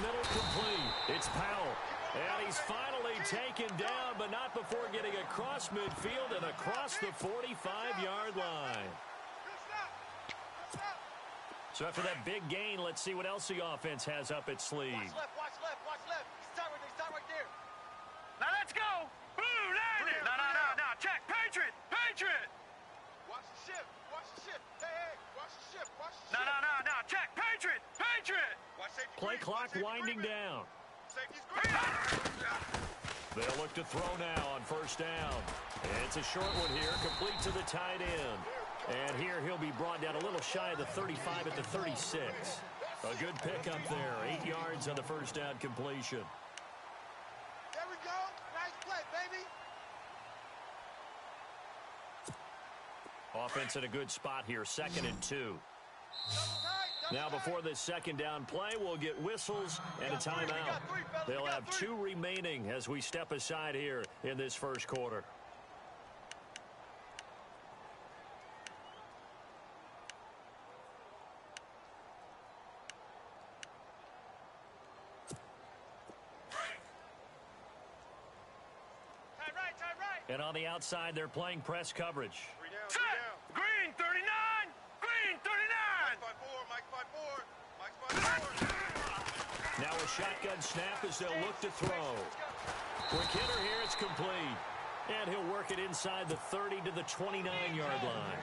middle, complete. It's Powell. And he's finally taken down, but not before getting across midfield and across the 45-yard line. So after that big gain, let's see what else the offense has up its sleeve. Watch left, watch left, watch left. Stop right there. Now let's go. Boom, land it. No. Check. Patriot. Watch the ship. Hey, watch the ship. No. Check. Patriot. Watch safety. Play clock winding down. Safety's green. They'll look to throw now on first down. It's a short one here, complete to the tight end. And here he'll be brought down a little shy of the 35 at the 36. A good pickup there, 8 yards on the first down completion. There we go. Nice play, baby. Offense in a good spot here, 2nd and 2. Now before this second down play, we'll get whistles and a timeout. They'll have 2 remaining as we step aside here in this first quarter. And on the outside, they're playing press coverage. Set. Green 39. Green 39. Mike 5-4. Now a shotgun snap as they'll look to throw. Quick hitter here, it's complete. And he'll work it inside the 30 to the 29-yard line.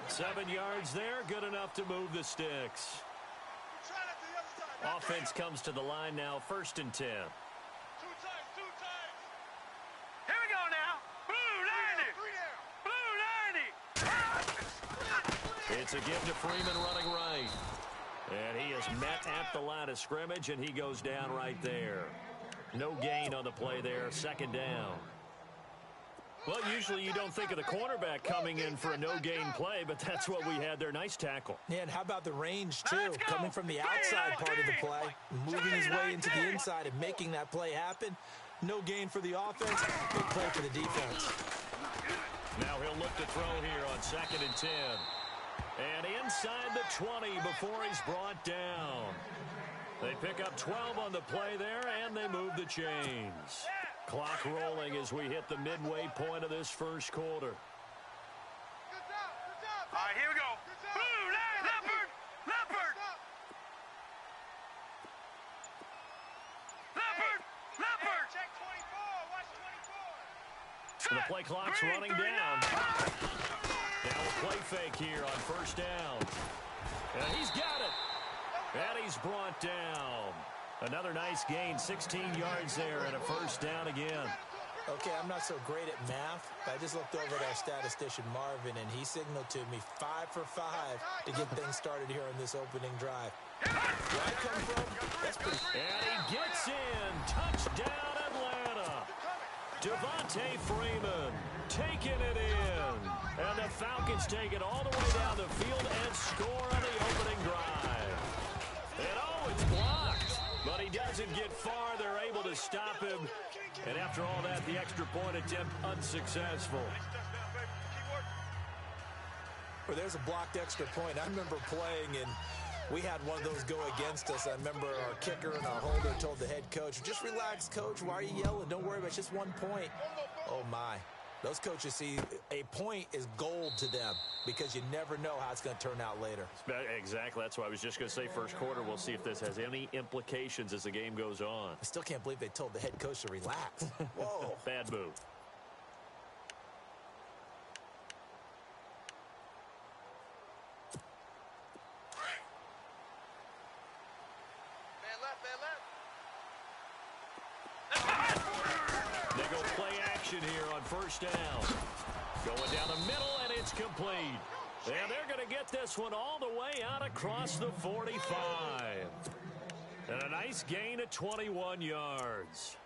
7 yards there, good enough to move the sticks. Offense comes to the line now, 1st and 10. Here we go now. Blue 90. It's a give to Freeman running right. And he is met at the line of scrimmage, and he goes down right there. No gain on the play there, 2nd down. Well, usually you don't think of the cornerback coming in for a no-gain play, but that's what we had there. Nice tackle. Yeah, and how about the range, too? Coming from the outside part of the play, moving his way into the inside and making that play happen. No gain for the offense, big play for the defense. Now he'll look to throw here on 2nd and 10. And inside the 20 before he's brought down. They pick up 12 on the play there, and they move the chains. Clock rolling as we hit the midway point of this first quarter. Good job. All right, here we go. Blue, leopard. Check 24. Watch 24. The play clock's running down. Now a play fake here on first down. And he's got it. And he's brought down. Another nice gain, 16 yards there and a first down again. Okay, I'm not so great at math, but I just looked over at our statistician, Marvin, and he signaled to me 5 for 5 to get things started here on this opening drive. Where I come from, that's pretty... And he gets in. Touchdown, Atlanta. Devontae Freeman taking it in. And the Falcons take it all the way down the field and score on the opening drive. And oh, it's blocked. But he doesn't get far. They're able to stop him. And after all that, the extra point attempt unsuccessful. Well, there's a blocked extra point. I remember playing, and we had one of those go against us. I remember our kicker and our holder told the head coach, just relax, coach. Why are you yelling? Don't worry about it. It's just 1 point. Oh, my. Those coaches see a point is gold to them because you never know how it's going to turn out later. Exactly. That's what I was just going to say. First quarter, we'll see if this has any implications as the game goes on. I still can't believe they told the head coach to relax. Whoa. Bad move. They go play action here on first down. Going down the middle, and it's complete. And they're going to get this one all the way out across the 45. And a nice gain of 21 yards.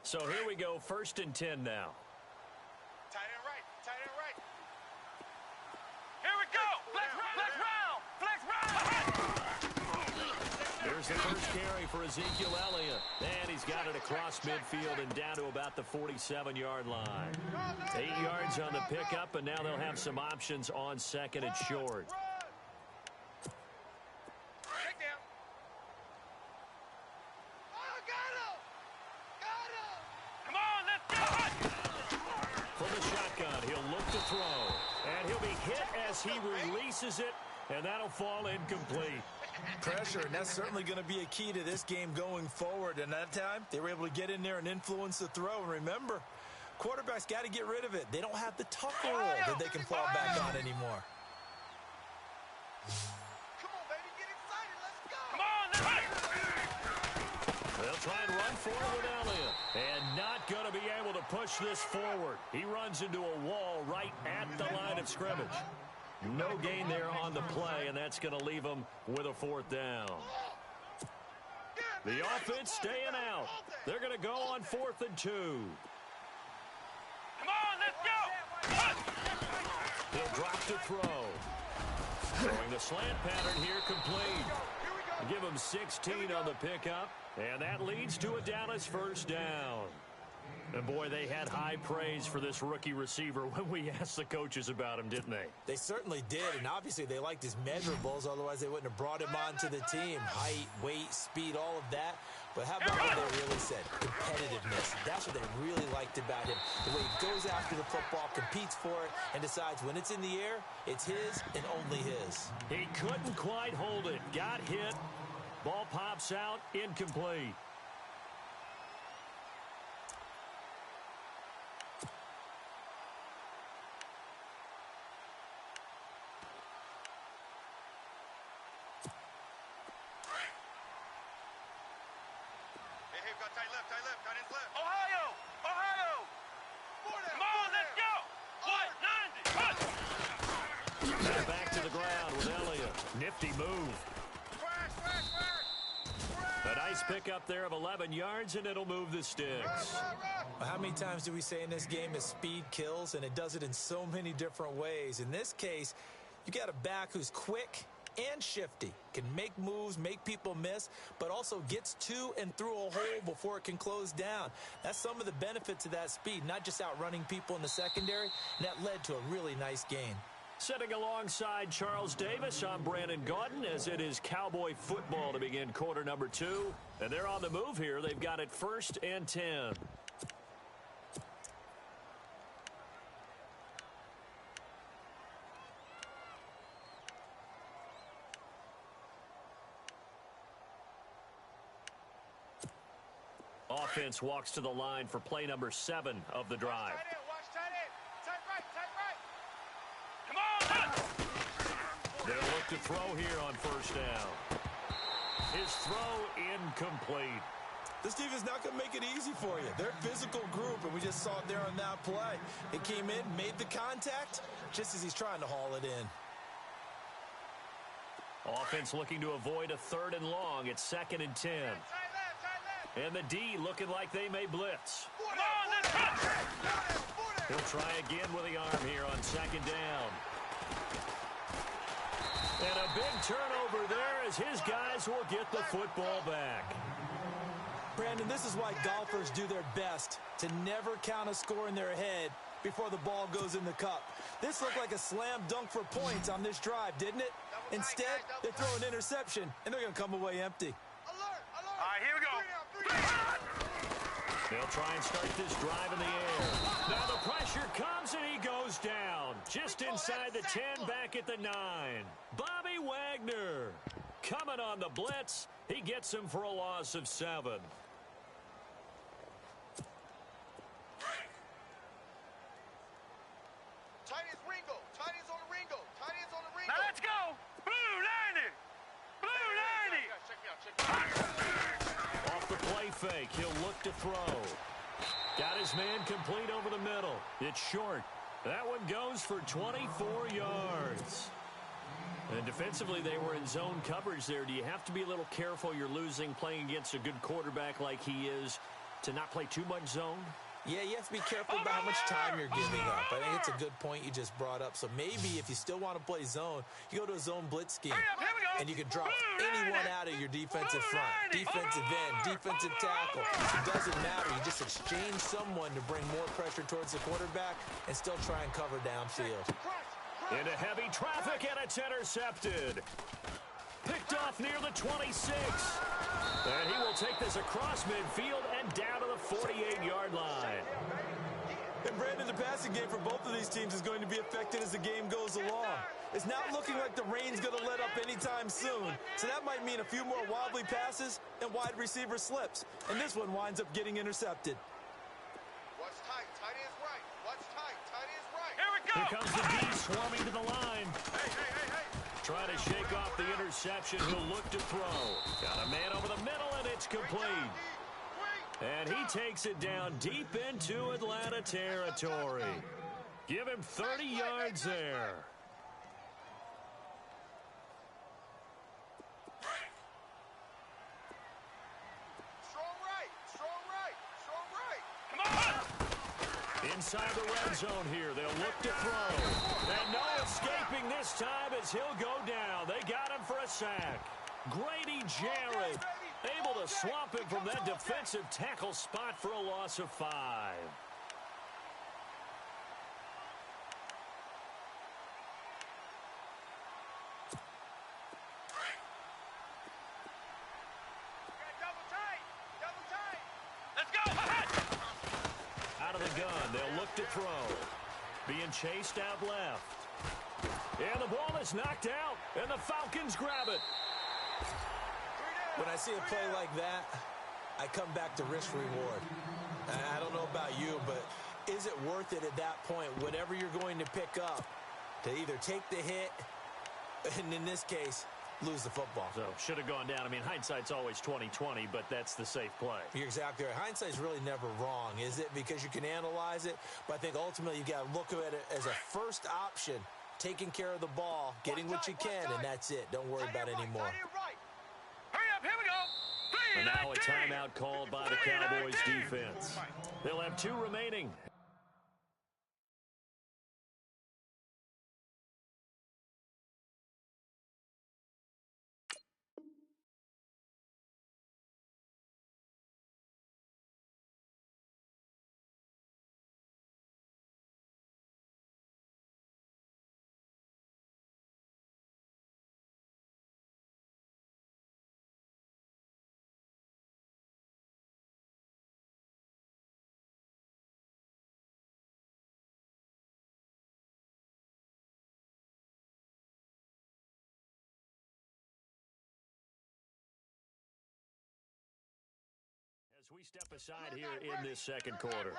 So here we go, 1st and 10 now. Tight end right. Here we go. Flex round. Here's the first carry for Ezekiel Elliott. And he's got it across midfield and down to about the 47-yard line. 8 yards on the pickup, and now they'll have some options on second and short. From the shotgun, he'll look to throw. And he'll be hit as he releases it, and that'll fall incomplete. Pressure, and that's certainly going to be a key to this game going forward. And that time, they were able to get in there and influence the throw. And remember, quarterbacks got to get rid of it. They don't have the tough roll that they can fall back on anymore. Come on, baby, get excited. Let's go. Come on, let's go. They'll try and run forward with Elliott. And not going to be able to push this forward. He runs into a wall right at the line of scrimmage. No gain there on the play, and that's going to leave them with a fourth down. The offense staying out. They're going to go on 4th and 2. Come on, let's go. He'll drop to throw. Throwing the slant pattern here complete. Give him 16 on the pickup, and that leads to a Dallas first down. And, boy, they had high praise for this rookie receiver when we asked the coaches about him, didn't they? They certainly did, and obviously they liked his measurables. Otherwise, they wouldn't have brought him onto the team. Height, weight, speed, all of that. But how about what they really said? Competitiveness. That's what they really liked about him. The way he goes after the football, competes for it, and decides when it's in the air, it's his and only his. He couldn't quite hold it. Got hit. Ball pops out. Incomplete. Ohio. Come on, let's go. 190. Back to the ground with Elliott. Nifty move. A nice pickup there of 11 yards, and it'll move the sticks. Well, how many times do we say in this game is speed kills, and it does it in so many different ways. In this case, you got a back who's quick and shifty, can make moves, make people miss, but also gets to and through a hole before it can close down. That's some of the benefits of that speed, not just outrunning people in the secondary, and that led to a really nice gain. Sitting alongside Charles Davis, I'm Brandon Gaudin, as it is Cowboy football to begin quarter number 2. And they're on the move here. They've got it 1st and 10. Offense walks to the line for play number 7 of the drive. They'll look to throw here on 1st down. His throw incomplete. This team is not going to make it easy for you. They're a physical group, and we just saw it there on that play. It came in, made the contact, just as he's trying to haul it in. Offense looking to avoid a 3rd and long. It's 2nd and 10. And the D looking like they may blitz. He'll try again with the arm here on 2nd down. And a big turnover there as his guys will get the football back. Brandon, this is why golfers do their best to never count a score in their head before the ball goes in the cup. This looked like a slam dunk for points on this drive, didn't it? Instead, they throw an interception, and they're going to come away empty. All right, here we go. They'll try and start this drive in the air. Now the pressure comes, and he goes down. Just inside the 10, back at the 9. Bobby Wagner coming on the blitz. He gets him for a loss of 7. Now let's go. Blue 90. Blue 90. Off the play fake, he'll look to throw. Got his man complete over the middle. It's short. That one goes for 24 yards. And defensively, they were in zone coverage there. Do you have to be a little careful? You're losing, playing against a good quarterback like he is, to not play too much zone? Yeah, you have to be careful about how much time you're giving up. I think it's a good point you just brought up. So maybe if you still want to play zone, you go to a zone blitz scheme. And you can drop anyone out of your defensive front, defensive end, defensive tackle. It doesn't matter. You just exchange someone to bring more pressure towards the quarterback and still try and cover downfield. Into heavy traffic, and it's intercepted. Picked off near the 26. And he will take this across midfield and down to the 48-yard line. And Brandon, the passing game for both of these teams is going to be affected as the game goes along. It's not looking like the rain's going to let up anytime soon. So that might mean a few more wobbly passes and wide receiver slips. And this one winds up getting intercepted. Watch tight. Tight end's right. Watch tight. Tight end's right. Here we go. Here comes the D swarming to the line. Hey. Trying to shake off the interception. He'll look to throw. Got a man over the middle, and it's complete. And he takes it down deep into Atlanta territory. Give him 30 yards there. Strong right. Come on. Inside the red zone here. They'll look to throw. And no escaping this time as he'll go down. They got him for a sack. Grady Jarrett able to swamp him from that defensive tackle spot for a loss of 5. Double tight. Let's go. Out of the gun, they'll look to throw. Being chased out left. And the ball is knocked out, and the Falcons grab it. When I see a play like that, I come back to risk reward. I don't know about you, but is it worth it at that point, whatever you're going to pick up, to either take the hit, and in this case, lose the football? So, should have gone down. I mean, hindsight's always 20/20, but that's the safe play. You're exactly right. Hindsight's really never wrong, is it? Because you can analyze it, but I think ultimately you got to look at it as a first option, taking care of the ball, getting what you can, and that's it. Don't worry about it anymore. Hurry up. Here we go. And now a timeout called by the Cowboys defense. They'll have 2 remaining. As we step aside here in this second quarter.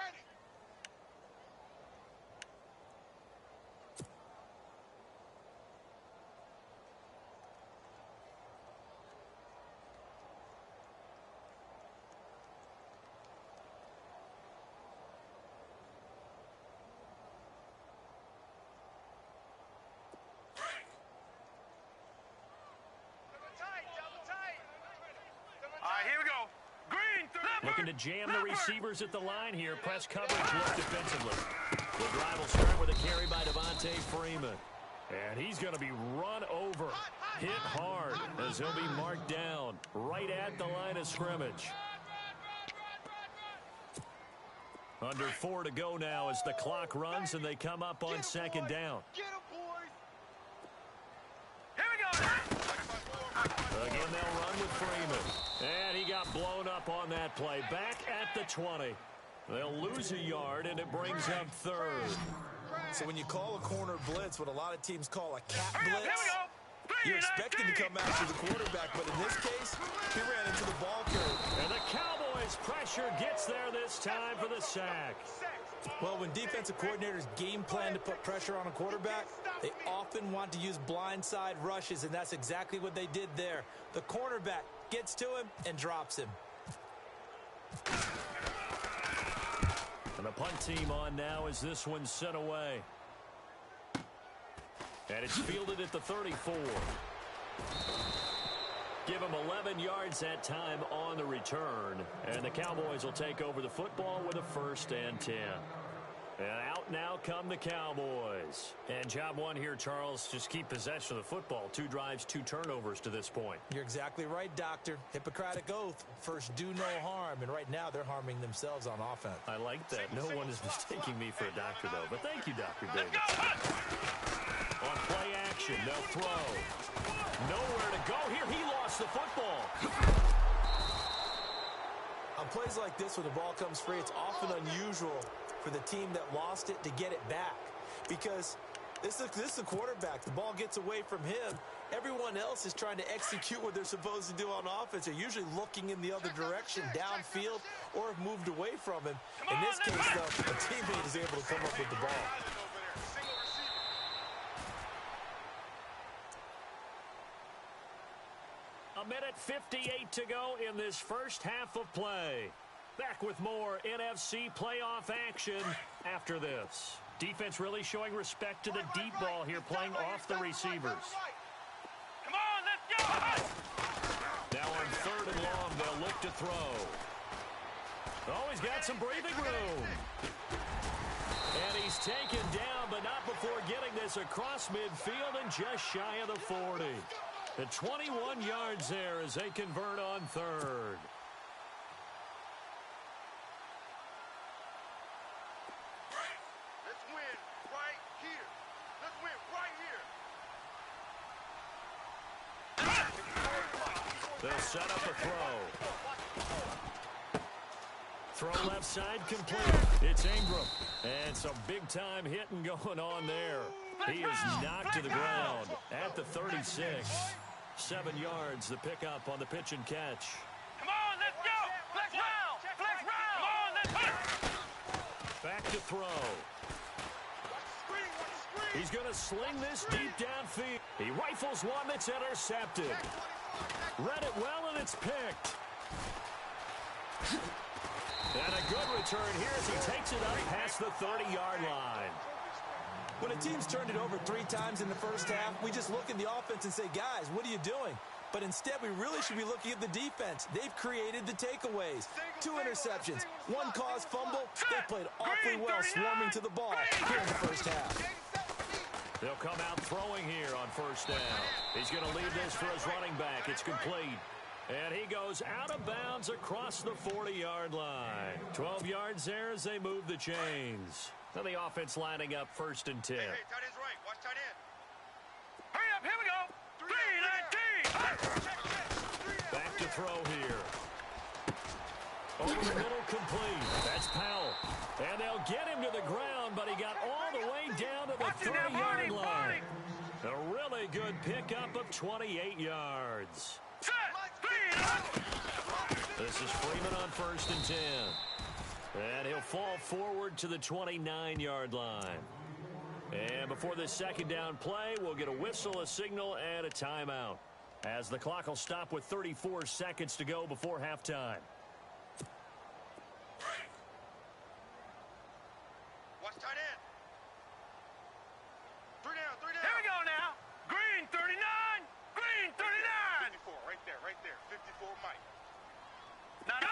All right, here we go. Green through. Looking to jam the receivers at the line here. Press coverage look defensively. The drive will start with a carry by Devontae Freeman. And he's going to be run over, hit hard, as he'll be marked down right at the line of scrimmage. Under 4 to go now as the clock runs and they come up on second down. Get him, boys. Here we go. Again, they'll run with Freeman. And he got blown up on that play. Back at the 20. They'll lose a yard, and it brings up third. So when you call a corner blitz, what a lot of teams call a cat Hurry up, blitz, here we go. you're expecting to come after the quarterback, but in this case, he ran into the ball carrier. And the Cowboys' pressure gets there this time for the sack. Well, when defensive coordinators game plan to put pressure on a quarterback, they often want to use blindside rushes, and that's exactly what they did there. The cornerback gets to him and drops him. And the punt team on now as this one's sent away. And it's fielded at the 34. Give them 11 yards that time on the return. And the Cowboys will take over the football with a 1st and 10. And out now come the Cowboys. And job one here, Charles, just keep possession of the football. 2 drives, 2 turnovers to this point. You're exactly right, Doctor. Hippocratic oath. First, do no harm. And right now, they're harming themselves on offense. I like that. No one is mistaking me for a doctor, though. But thank you, Dr. Davis. On play action, they'll throw. Nowhere to go here. He lost the football. On plays like this, when the ball comes free, it's often unusual for the team that lost it to get it back, because this is the quarterback. The ball gets away from him. Everyone else is trying to execute what they're supposed to do on offense. They're usually looking in the other direction, downfield, or have moved away from him. In this case, though, a teammate is able to come up with the ball. A minute 58 to go in this first half of play. Back with more NFC playoff action after this. Defense really showing respect to the deep ball here, playing off the receivers. Come on, let's go! Now on 3rd and long, they'll look to throw. Oh, he's got some breathing room. And he's taken down, but not before getting this across midfield and just shy of the 40. The 21 yards there as they convert on 3rd. Let's win right here. Let's win right here. They'll set up a throw. Throw left side complete. It's Ingram. And some big-time hitting going on there. He is knocked to the ground at the 36. 7 yards, the pickup on the pitch and catch. Come on, let's go! Flex round! Flex round! Come on, let's go! Back to throw. He's going to sling this deep downfield. He rifles one that's intercepted. Read it well, and it's picked. And a good return here as he takes it up past the 30-yard line. When a team's turned it over 3 times in the first half, we just look at the offense and say, guys, what are you doing? But instead, we really should be looking at the defense. They've created the takeaways. 2 interceptions, 1 caused fumble. They played awfully well swarming to the ball here in the first half. They'll come out throwing here on 1st down. He's going to leave this for his running back. It's complete. And he goes out of bounds across the 40-yard line. 12 yards there as they move the chains. Now the offense lining up 1st and 10. Hey, tight end's right. Watch tight end. Hurry up, here we go! 3-19! Back to throw here. Over the middle, complete. That's Powell. And they'll get him to the ground, but he got all the way down to the 30-yard line. A really good pickup of 28 yards. This is Freeman on 1st and 10. And he'll fall forward to the 29-yard line. And before this 2nd down play, we'll get a whistle, a signal, and a timeout, as the clock will stop with 34 seconds to go before halftime. Watch tight end. 3 down, 3 down. Here we go now! Green 39! Green 39! 54, right there. 54, Mike. Gun!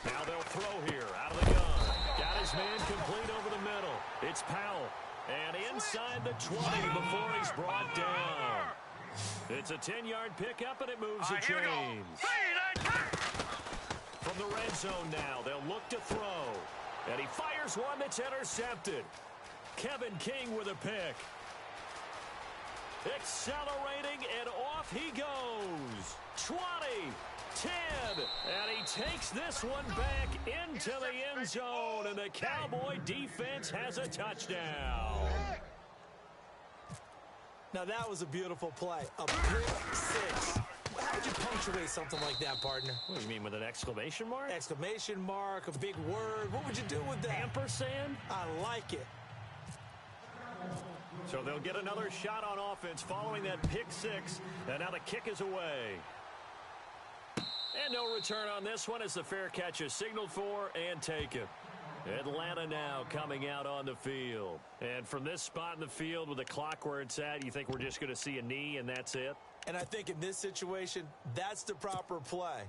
Now they'll throw here out of the gun. Got his man complete over the middle. It's Powell. And inside the 20 before he's brought down. It's a 10-yard pickup, and it moves the chains. From the red zone now, they'll look to throw. And he fires one that's intercepted. Kevin King with a pick. Accelerating, and off he goes. 20, 10, and he takes this one back into the end zone, and the Cowboy defense has a touchdown. Now, that was a beautiful play. A pick 6. How would you punctuate something like that, partner? What do you mean, with an exclamation mark? Exclamation mark, a big word. What would you do with that? Ampersand? I like it. So they'll get another shot on offense following that pick 6, and now the kick is away. And no return on this one as the fair catch is signaled for and taken. Atlanta now coming out on the field. And from this spot in the field with the clock where it's at, you think we're just going to see a knee and that's it? And I think in this situation, that's the proper play.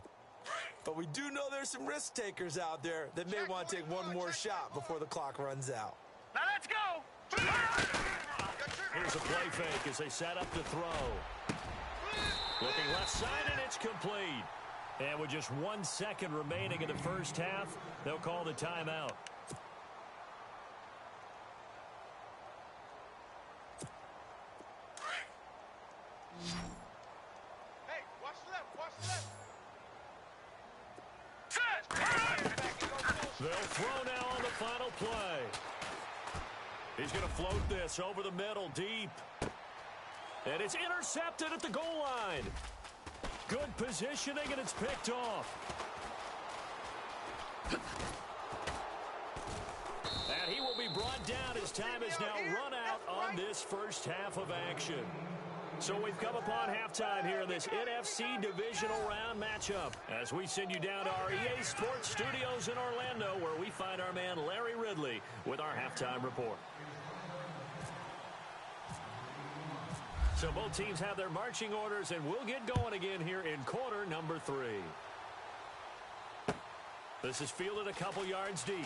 But we do know there's some risk takers out there that may want to take one more shot before the clock runs out. Now let's go. Here's a play fake as they set up to throw. Looking left side, and it's complete. And with just 1 second remaining in the first half, they'll call the timeout. Hey, watch the left, watch the left. They'll throw now on the final play. He's going to float this over the middle, deep. And it's intercepted at the goal line. Good positioning, and it's picked off. And he will be brought down as time is now run out on this first half of action. So we've come upon halftime here in this NFC Divisional Round matchup as we send you down to our EA Sports Studios in Orlando, where we find our man Larry Ridley with our halftime report. So both teams have their marching orders, and we'll get going again here in quarter number 3. This is fielded a couple yards deep.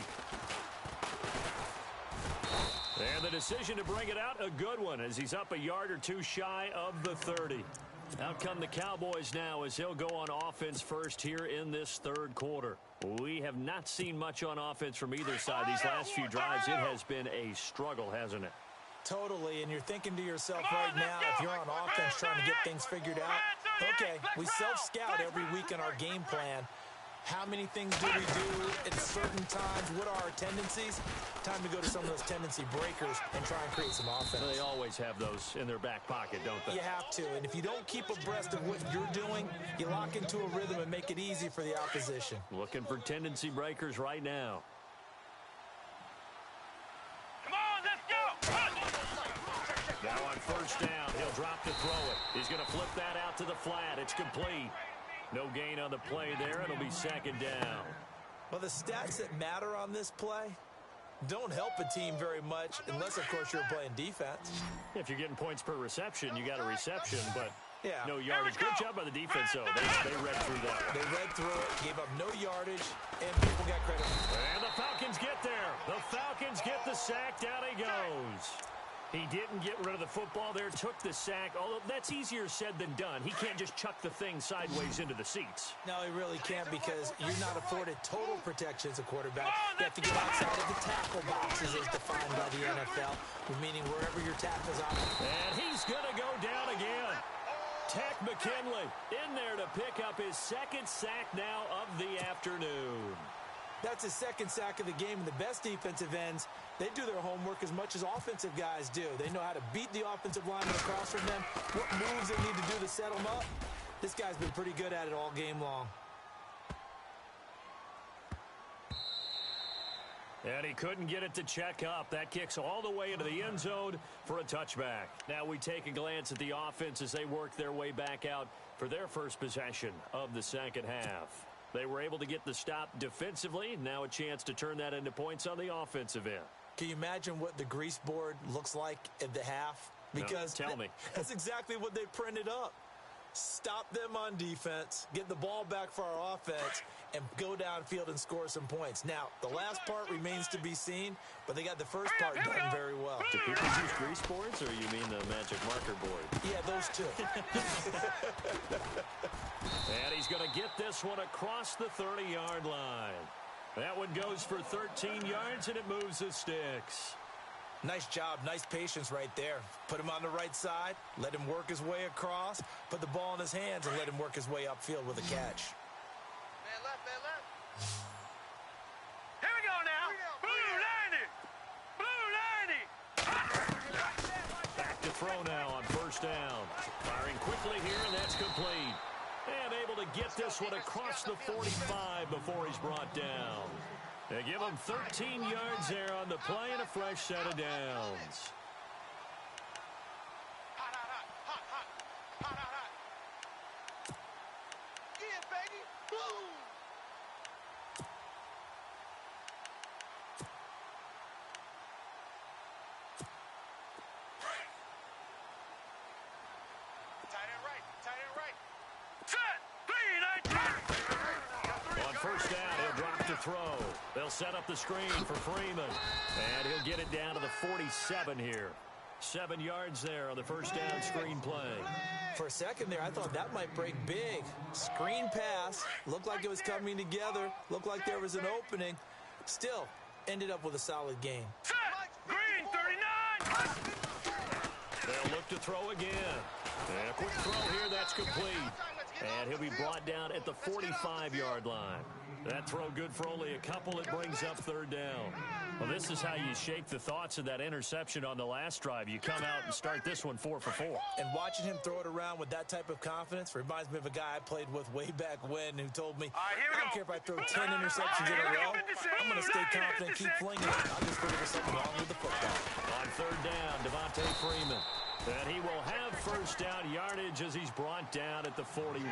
And the decision to bring it out, a good one, as he's up a yard or two shy of the 30. Out come the Cowboys now as they'll go on offense first here in this third quarter. We have not seen much on offense from either side. These last few drives, it has been a struggle, hasn't it? Totally, and you're thinking to yourself right now, if you're on offense trying to get things figured out, okay, we self-scout every week in our game plan. How many things do we do at certain times? What are our tendencies? Time to go to some of those tendency breakers and try and create some offense. They always have those in their back pocket, don't they? You have to, and if you don't keep abreast of what you're doing, you lock into a rhythm and make it easy for the opposition. Looking for tendency breakers right now. Come on, let's go. Now on first down, he'll drop to throw it. He's going to flip that out to the flat. It's complete. No gain on the play there. It'll be second down. Well, the stats that matter on this play don't help a team very much unless, of course, you're playing defense. If you're getting points per reception, you got a reception, but yeah, no yardage. Good job by the defense, though. They read through that. They read through it, gave up no yardage, and people got credit. And the Falcons get there. The Falcons get the sack. Down he goes. He didn't get rid of the football there, took the sack, although that's easier said than done. He can't just chuck the thing sideways into the seats. No, he really can't, because you're not afforded total protection as a quarterback. You have to get outside of the tackle boxes as defined by the NFL, meaning wherever your tackle's on. And he's going to go down again. Tech McKinley in there to pick up his second sack now of the afternoon. That's his second sack of the game, and the best defensive ends, they do their homework as much as offensive guys do. They know how to beat the offensive lineman across from them, what moves they need to do to set them up. This guy's been pretty good at it all game long. And he couldn't get it to check up. That kicks all the way into the end zone for a touchback. Now we take a glance at the offense as they work their way back out for their first possession of the second half. They were able to get the stop defensively. Now a chance to turn that into points on the offensive end. Can you imagine what the grease board looks like at the half? Because no, tell me. That's exactly what they printed up. Stop them on defense, get the ball back for our offense, and go downfield and score some points. Now, the last part remains to be seen, but they got the first part done very well. Do people use grease boards, or you mean the magic marker board? Yeah, those two. And he's going to get this one across the 30-yard line. That one goes for 13 yards, and it moves the sticks. Nice job, nice patience right there. Put him on the right side, let him work his way across, put the ball in his hands, and let him work his way upfield with a catch. Man left, man left. Here we go now. Blue 90. Back to throw now on first down. Firing quickly here, and that's complete. And able to get this one across the 45 before he's brought down. They give him 13 yards there on the play and a fresh set of downs. Hot, hot, hot, hot, hot, hot, hot, hot. Yeah, baby. Boom. first down. He'll drop to throw. They'll set up the screen for Freeman. And he'll get it down to the 47 here. 7 yards there on the first down screen play. For a second there, I thought that might break big. Screen pass. Looked like it was coming together. Looked like there was an opening. Still, ended up with a solid game. Set. Green, 39. They'll look to throw again. And a quick throw here, that's complete. And he'll be brought down at the 45-yard line. That throw good for only a couple. It brings up third down. Well, this is how you shake the thoughts of that interception on the last drive. You come out and start this one 4 for 4. And watching him throw it around with that type of confidence reminds me of a guy I played with way back when who told me, I don't care if I throw 10 interceptions in a row, I'm going to stay confident, keep flinging it. I'll just figure there's something wrong with the football. On third down, Devontae Freeman. And he will have first down yardage as he's brought down at the 41.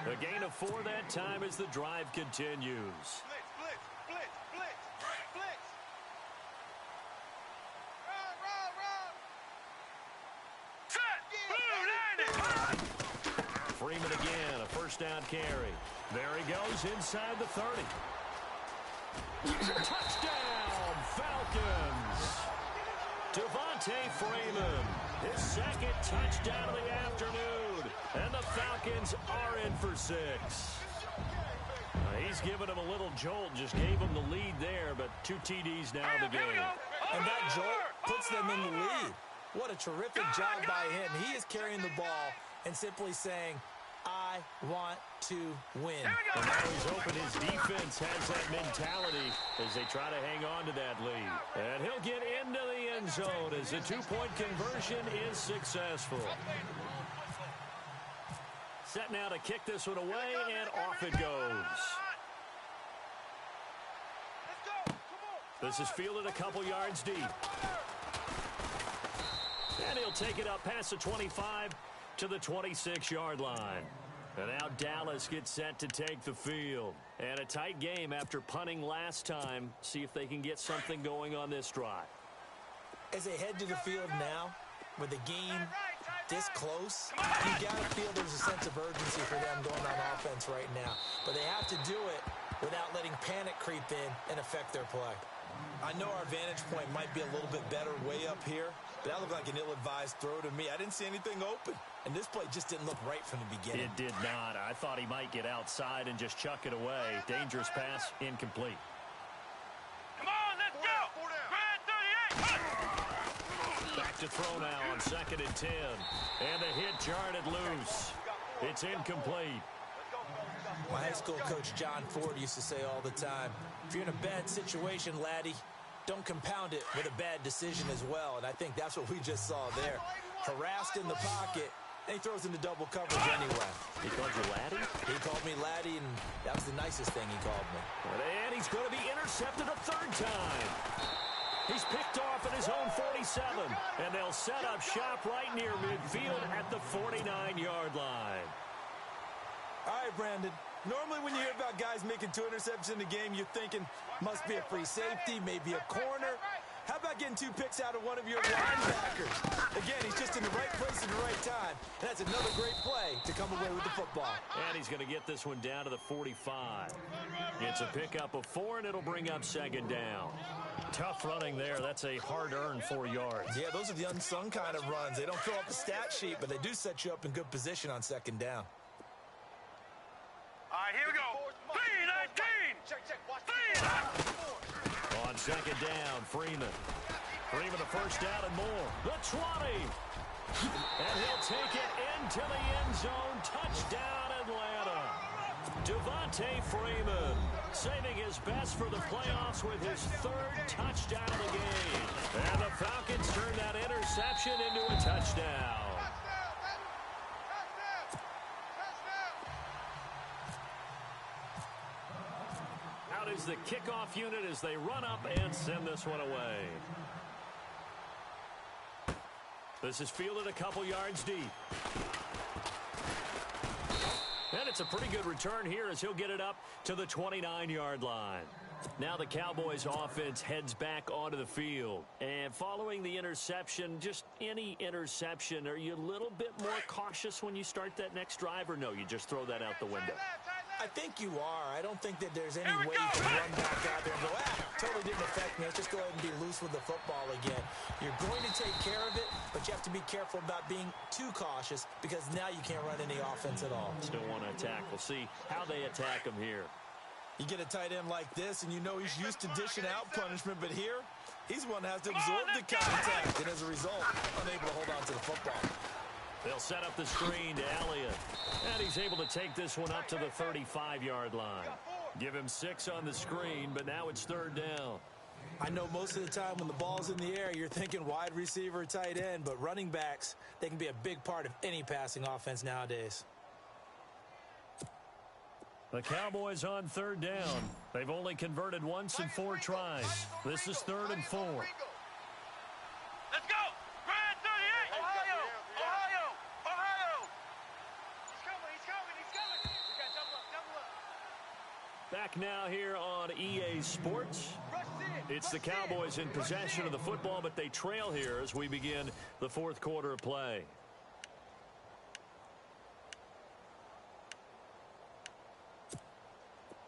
A gain of 4 that time as the drive continues. Blitz. Run. Set. Blue, 90. Freeman again, a first down carry. There he goes inside the 30. Touchdown, Falcons! Devontae Freeman, his second touchdown of the afternoon. And the Falcons are in for 6. He's given him a little jolt, just gave him the lead there, but 2 TDs now in the game. And that jolt puts them in the lead. What a terrific job by him. He is carrying the ball and simply saying, I want to win. And now he's open. His defense has that mentality as they try to hang on to that lead. And he'll get into the end zone as the 2-point conversion is successful. Set now to kick this one away, and off it goes. This is fielded a couple yards deep. And he'll take it up past the 25 to the 26-yard line. And now Dallas gets set to take the field. And a tight game after punting last time. See if they can get something going on this drive. As they head to the field now, with the game this close, you got to feel there's a sense of urgency for them going on offense right now. But they have to do it without letting panic creep in and affect their play. I know our vantage point might be a little bit better way up here, but that looked like an ill-advised throw to me. I didn't see anything open, and this play just didn't look right from the beginning. It did not. I thought he might get outside and just chuck it away. Dangerous pass, incomplete. Come on, let's go. Grand 38. Back to throw now on 2nd and 10. And the hit jarred it loose. It's incomplete. My high school coach, John Ford, used to say all the time, if you're in a bad situation, laddie, don't compound it with a bad decision as well. And I think that's what we just saw there. Harassed in the pocket, and he throws into double coverage anyway. He called you laddie? He called me laddie, and that was the nicest thing he called me. And he's going to be intercepted a 3rd time. He's picked off at his own 47, and they'll set up shop right near midfield at the 49-yard line. All right, Brandon. Normally when you hear about guys making 2 interceptions in a game, you're thinking must be a free safety, maybe a corner. How about getting 2 picks out of one of your linebackers? Again, he's just in the right place at the right time. And that's another great play to come away with the football. And he's going to get this one down to the 45. It's a pickup of 4, and it'll bring up 2nd down. Tough running there. That's a hard-earned 4 yards. Yeah, those are the unsung kind of runs. They don't fill up the stat sheet, but they do set you up in good position on 2nd down. All right, here we go. 3-19. On 2nd down, Freeman. Freeman a first down and more. The 20. And he'll take it into the end zone. Touchdown, Atlanta. Devontae Freeman saving his best for the playoffs with his 3rd touchdown of the game. And the Falcons turn that interception into a touchdown. Out is the kickoff unit as they run up and send this one away. This is fielded a couple yards deep. And it's a pretty good return here as he'll get it up to the 29-yard line. Now the Cowboys offense heads back onto the field. And following the interception, just any interception, are you a little bit more cautious when you start that next drive, or no, you just throw that out the window? I think you are. I don't think that there's any way you can run back out there and go, totally didn't affect me. Let's just go ahead and be loose with the football again. You're going to take care of it, but you have to be careful about being too cautious because now you can't run any offense at all. Still want to attack. We'll see how they attack him here. You get a tight end like this, and you know he's used to dishing out punishment, but here, he's one that has to absorb the contact, and as a result, unable to hold on to the football. They'll set up the screen to Elliott, and he's able to take this one up to the 35-yard line. Give him 6 on the screen, but now it's 3rd down. I know most of the time when the ball's in the air, you're thinking wide receiver, tight end, but running backs, they can be a big part of any passing offense nowadays. The Cowboys on 3rd down. They've only converted once in 4 tries. This is 3rd and 4. Let's go! Grand 38! Ohio! Ohio! Ohio! He's coming! We got double up! Back now here on EA Sports. It's the Cowboys in possession of the football, but they trail here as we begin the 4th quarter of play.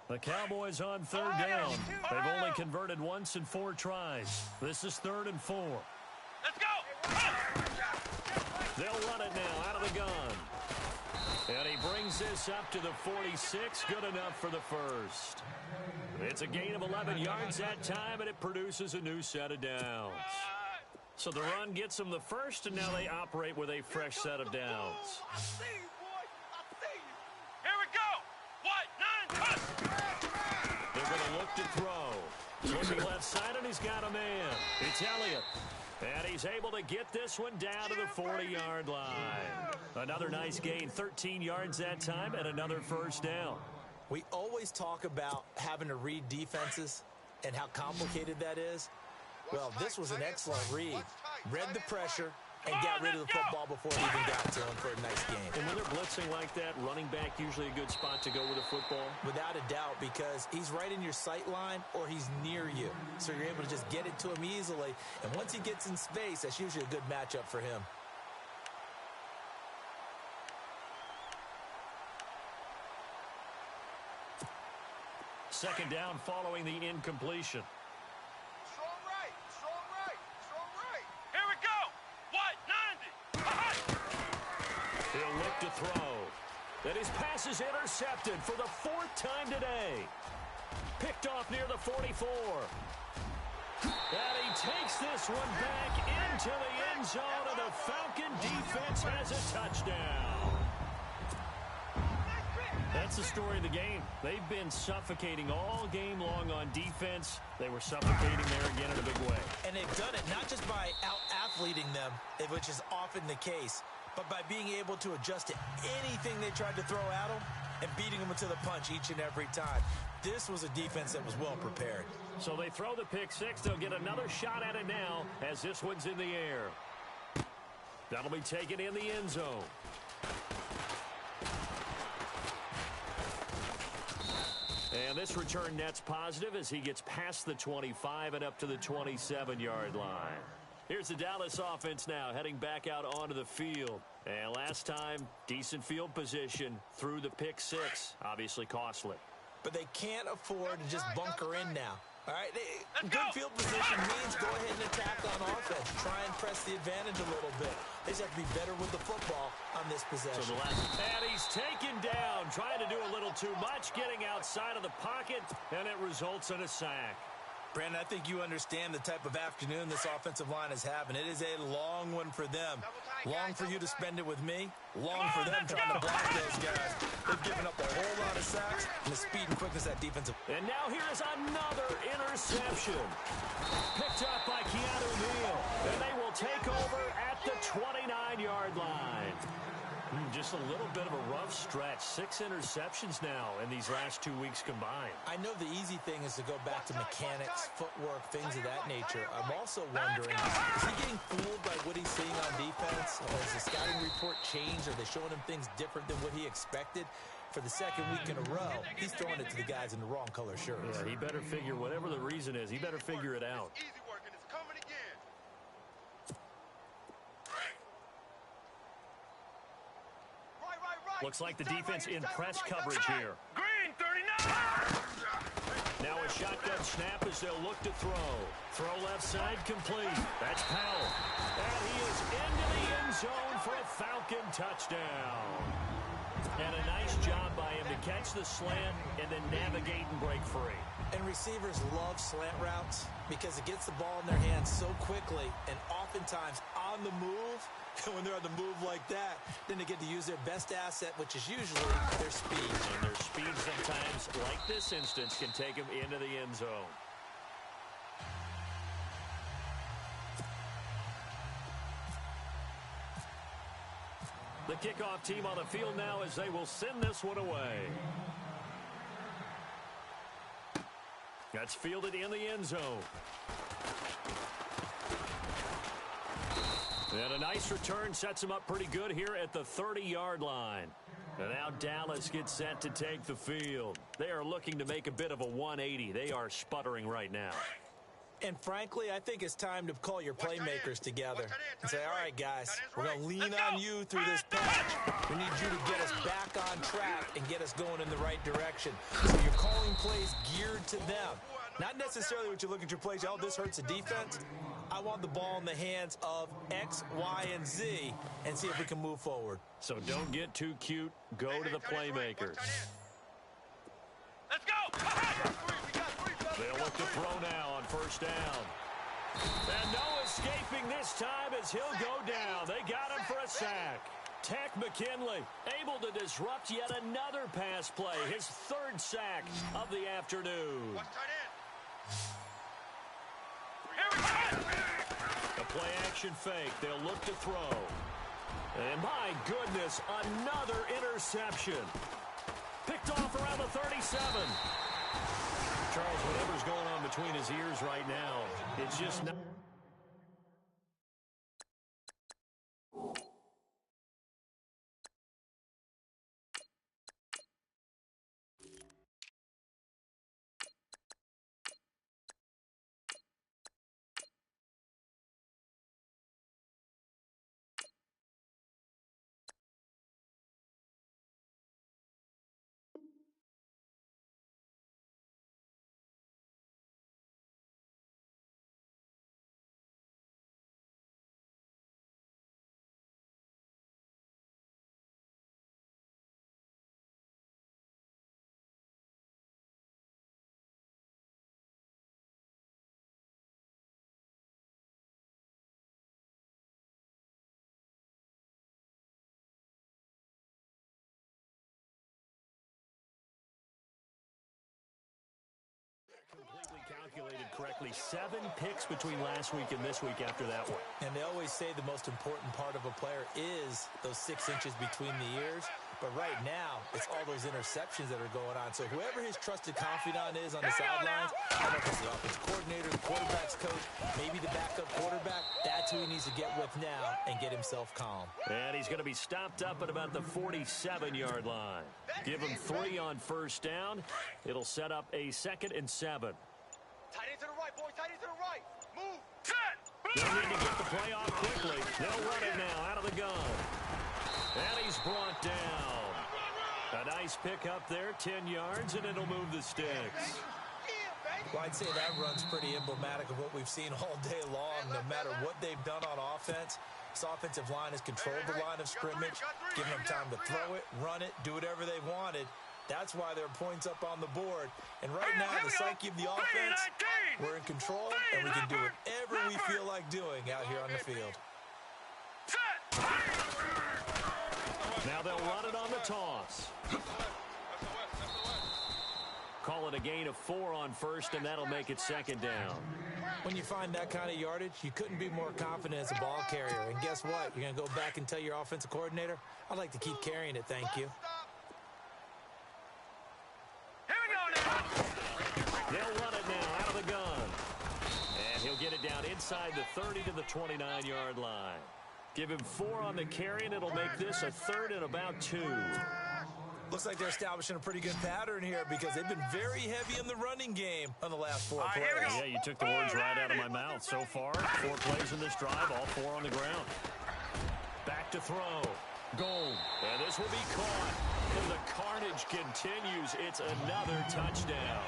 The Cowboys on 3rd down. They've only converted once in 4 tries. This is 3rd and 4. Let's go! They'll run it now out of the gun. And he brings this up to the 46. Good enough for the first. It's a gain of 11 yards that time, and it produces a new set of downs. So the run gets them the first, and now they operate with a fresh set of downs. I see you, boy. I see you. Here we go! What? 9 touch! They're going to look to throw. Looking left side, and he's got a man. It's Elliott. And he's able to get this one down to the 40-yard line. Another nice gain, 13 yards that time, and another first down. We always talk about having to read defenses and how complicated that is. Well, this was an excellent read. Read the pressure and got rid of the football before it even got to him for a nice game. And when they're blitzing like that, running back usually a good spot to go with a football? Without a doubt, because he's right in your sight line or he's near you. So you're able to just get it to him easily. And once he gets in space, that's usually a good matchup for him. Second down following the incompletion. Strong right. Strong right. Strong right. Here we go! What? 90! He'll look to throw. Then his pass is intercepted for the 4th time today. Picked off near the 44. And he takes this one back into the end zone, and the Falcon defense has a touchdown. That's the story of the game. They've been suffocating all game long on defense. They were suffocating there again in a big way. And they've done it not just by out-athleting them, which is often the case, but by being able to adjust to anything they tried to throw at them and beating them to the punch each and every time. This was a defense that was well prepared. So they throw the pick 6. They'll get another shot at it now as this one's in the air. That'll be taken in the end zone. And this return net's positive as he gets past the 25 and up to the 27-yard line. Here's the Dallas offense now heading back out onto the field. And last time, decent field position through the pick 6. Obviously costly. But they can't afford to just bunker in now. All right, good field position means go ahead and attack on offense. Try and press the advantage a little bit. They just have to be better with the football on this possession. So the last, and he's taken down, trying to do a little too much, getting outside of the pocket, and it results in a sack. Brandon, I think you understand the type of afternoon this offensive line is having. It is a long one for them. Long for you to spend it with me. Long for them trying to block those guys. They've given up a whole lot of sacks and the speed and quickness that defensive. And now here is another interception. Picked up by Keanu Neal. And they will take over at the 29-yard line. Just a little bit of a rough stretch. 6 interceptions now in these last 2 weeks combined. I know the easy thing is to go back to mechanics, footwork, things of that nature. I'm also wondering, is he getting fooled by what he's seeing on defense? Or has the scouting report changed? Are they showing him things different than what he expected? For the second week in a row, he's throwing it to the guys in the wrong color shirts. Yeah, he better figure, whatever the reason is, he better figure it out. It's easy work, and it's coming again. Looks like the defense in press coverage here. Green! Now a shotgun snap as they'll look to throw. Throw left side complete. That's Powell. And he is into the end zone for a Falcon touchdown. And a nice job by him to catch the slant and then navigate and break free. And receivers love slant routes because it gets the ball in their hands so quickly and oftentimes on the move. When they're on the move like that, then they get to use their best asset, which is usually their speed. And their speed sometimes, like this instance, can take them into the end zone. The kickoff team on the field now as they will send this one away. That's fielded in the end zone. And a nice return sets him up pretty good here at the 30-yard line. And now Dallas gets set to take the field. They are looking to make a bit of a 180. They are sputtering right now. And frankly, I think it's time to call your playmakers together and say, all right, guys, we're going to lean on you through this patch. We need you to get us back on track and get us going in the right direction. So you're calling plays geared to them. Not necessarily what you look at your plays, oh, this hurts the defense. I want the ball in the hands of X, Y, and Z and see if we can move forward. So don't get too cute. Go to the playmakers. Let's go! They'll look to throw now on first down. And no escaping this time as he'll go down. They got him for a sack. Tech McKinley able to disrupt yet another pass play. His third sack of the afternoon. A play action fake. They'll look to throw. And my goodness, another interception. Picked off around the 37. Charles, whatever's going on between his ears right now, it's just not. Completely calculated correctly. 7 picks between last week and this week after that one. And they always say the most important part of a player is those 6 inches between the ears. But right now, it's all those interceptions that are going on. So whoever his trusted confidant is on the sidelines, I don't know if it's the offensive coordinator, the quarterback's coach, maybe the backup quarterback, that's who he needs to get with now and get himself calm. And he's going to be stopped up at about the 47-yard line. Give him 3 on first down. It'll set up a 2nd and 7. Tight end to the right, boys. Tight end to the right. Move. Set! They'll need to get the play off quickly. They'll run it now out of the gun. And he's brought down. A nice pick up there, 10 yards, and it'll move the sticks. Well, I'd say that run's pretty emblematic of what we've seen all day long. No matter what they've done on offense, this offensive line has controlled the line of scrimmage, given them time to throw it, run it, do whatever they wanted. That's why there are points up on the board. And right now, the psyche of the offense, we're in control, and we can do whatever we feel like doing out here on the field. Now they'll run it on the toss. Call it a gain of 4 on first, and that'll make it 2nd down. When you find that kind of yardage, you couldn't be more confident as a ball carrier. And guess what? You're going to go back and tell your offensive coordinator, I'd like to keep carrying it, thank you. Here we go now. They'll run it now out of the gun. And he'll get it down inside the 30 to the 29-yard line. Give him 4 on the carry, and it'll make this a 3rd and about 2. Looks like they're establishing a pretty good pattern here because they've been very heavy in the running game on the last 4 plays. Yeah, you took the words right out of my mouth. So far, 4 plays in this drive, all 4 on the ground. Back to throw. Goal. And this will be caught in the car carnage continues. It's another touchdown.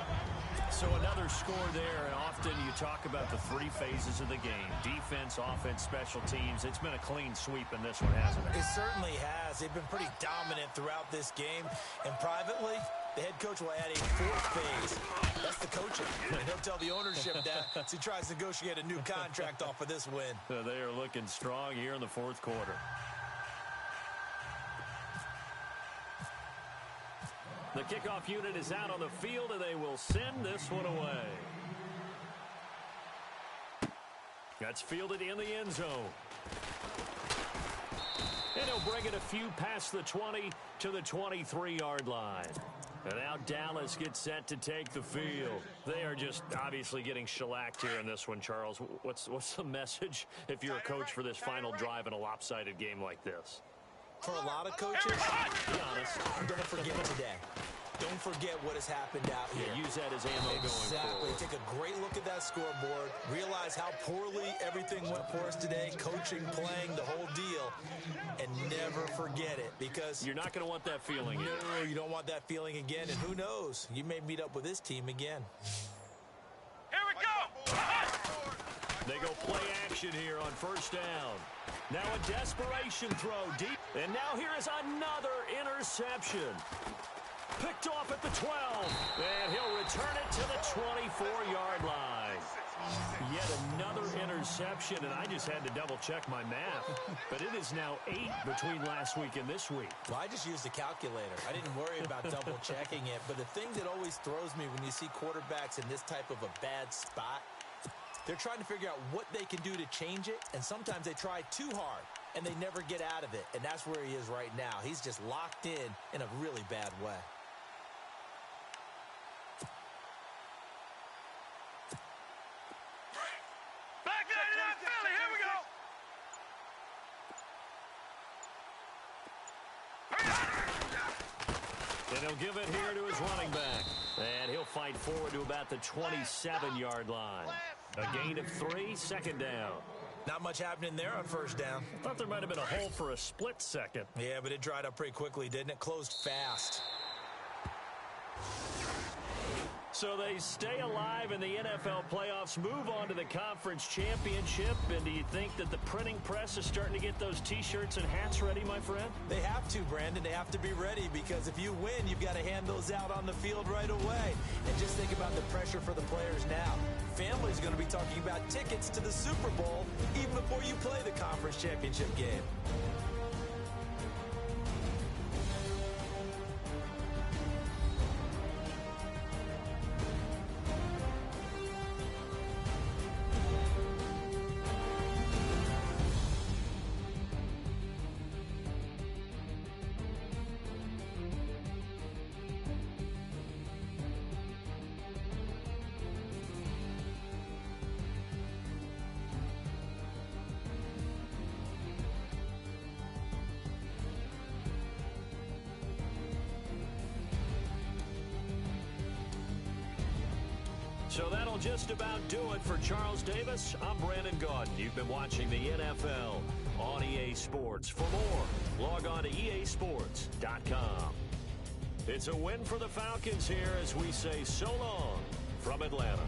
So another score there, and often you talk about the three phases of the game. Defense, offense, special teams. It's been a clean sweep in this one, hasn't it? It certainly has. They've been pretty dominant throughout this game. And privately, the head coach will add a fourth phase. That's the coaching. And he'll tell the ownership that as he tries to negotiate a new contract off of this win. They are looking strong here in the fourth quarter. The kickoff unit is out on the field, and they will send this one away. That's fielded in the end zone. And he'll bring it a few past the 20 to the 23-yard line. And now Dallas gets set to take the field. They are just obviously getting shellacked here in this one, Charles. What's the message if you're a coach for this final drive in a lopsided game like this? For a lot of coaches, be honest, don't forget today. Don't forget what has happened out here. Yeah, use that as ammo going forward. Exactly. Take a great look at that scoreboard. Realize how poorly everything went for us today. Coaching, playing, the whole deal. And never forget it, because you're not going to want that feeling. No, you don't want that feeling again. And who knows? You may meet up with this team again. Here we go! They go play action here on first down. Now a desperation throw deep. And now here is another interception. Picked off at the 12. And he'll return it to the 24-yard line. Yet another interception, and I just had to double-check my math. But it is now 8 between last week and this week. Well, I just used a calculator. I didn't worry about double-checking it. But the thing that always throws me when you see quarterbacks in this type of a bad spot, they're trying to figure out what they can do to change it, and sometimes they try too hard, and they never get out of it. And that's where he is right now. He's just locked in a really bad way. And he'll give it here to his running back. And he'll fight forward to about the 27-yard line. A gain of 3, second down. Not much happening there on first down. Thought there might have been a hole for a split second. Yeah, but it dried up pretty quickly, didn't it? Closed fast. So they stay alive in the NFL playoffs, move on to the conference championship. And do you think that the printing press is starting to get those T-shirts and hats ready, my friend? They have to, Brandon. They have to be ready, because if you win, you've got to hand those out on the field right away. And just think about the pressure for the players now. Family's going to be talking about tickets to the Super Bowl even before you play the conference championship game. So that'll just about do it for Charles Davis. I'm Brandon Gaudin. You've been watching the NFL on EA Sports. For more, log on to easports.com. It's a win for the Falcons here as we say so long from Atlanta.